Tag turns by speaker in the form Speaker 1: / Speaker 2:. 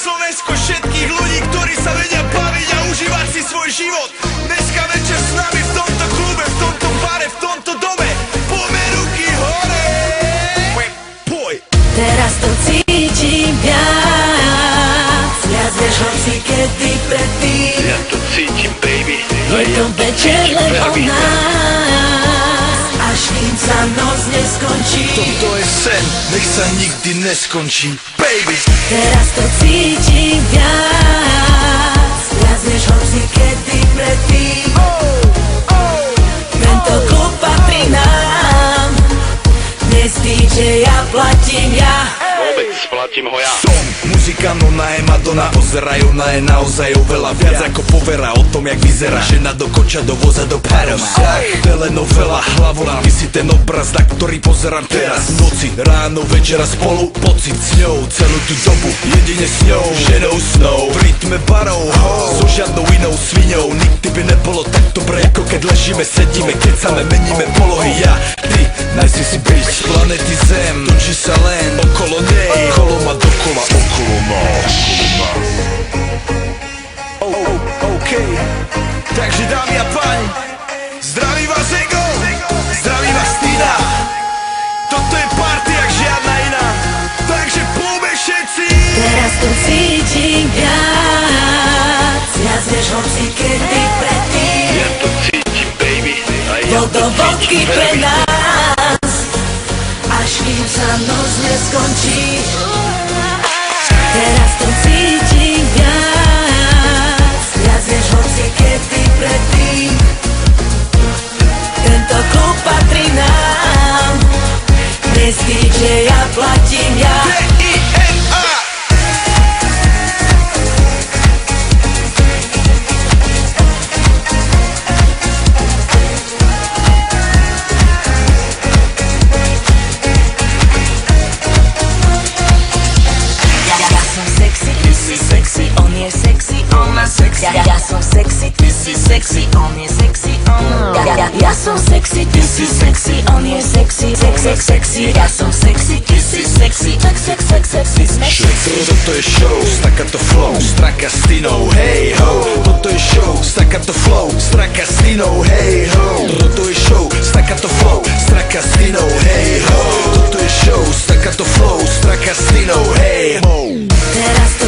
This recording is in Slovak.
Speaker 1: Slovensko všetkých ľudí, ktorí sa vedia baviť a užívať si svoj život. Dneska večer s nami v tomto klube, v tomto bare, v tomto dome. Poďme ruky hore. Poj.
Speaker 2: Teraz to cítim viac, viac než hoci kedy predtým.
Speaker 3: Ja to cítim, baby.
Speaker 2: Je to večer len o nás, až kým sa noc neskončí.
Speaker 1: Toto je sen, nech sa nikdy neskončí, baby.
Speaker 2: Teraz to cítim viac, viac než hoci kedy predtým. Tento klub patrí nám, dnes DJ ja platím ja.
Speaker 3: Vôbec platím ho ja.
Speaker 1: Som muzikant, ona je Madonna, ozeraj, ona je naozaj oveľa viac ako povera o tom, jak vyzerá. Žena do koča, do voza, do Panama. Telenovela, hlavolám, ty si ten obraz, na ktorý pozerám teraz. Noci, ráno, večera spolu, pocit s ňou, celú tú dobu, jedine s ňou. Ženou snou, v rytme barov, so žiadnou inou sviňou. Nikdy by nebolo tak dobre, ako keď ležíme, sedíme, keď same meníme polohy. Ja, ty, najsi si bitch z planety Zem, točí sa len okolo nej, kolo ma dokola, okolo nás. OK, takže dámy a páni, zdraví vás Ego, zdraví vás Tina. Toto je party jak žiadna iná, takže poďme všetci.
Speaker 2: Teraz to cítim viac, viac než hoci kedy predtým.
Speaker 3: Ja to cítim, baby. A ja
Speaker 2: Bol to vodky pre nás, až kým sa noc neskončí. Teraz to cítim viac, viac než hoci kedy predtým. Tento klub patrí nám, dnes DJ ja platím ja.
Speaker 1: D-I-N-A.
Speaker 2: Ja som sexy, ty si sexy, on je sexy, ja som sexy, ty si sexy, on je sexy, sexy, ja som sexy, ty si sexy, sexy, sexy.
Speaker 1: Toto je show, staccato flow, straka s Tinou, hej ho. Toto je show, staccato flow, straka s Tinou, hej ho. Toto je show, staccato flow, straka s Tinou, hej ho. Toto je show, staccato flow, straka s Tinou, hej ho.
Speaker 2: Teraz to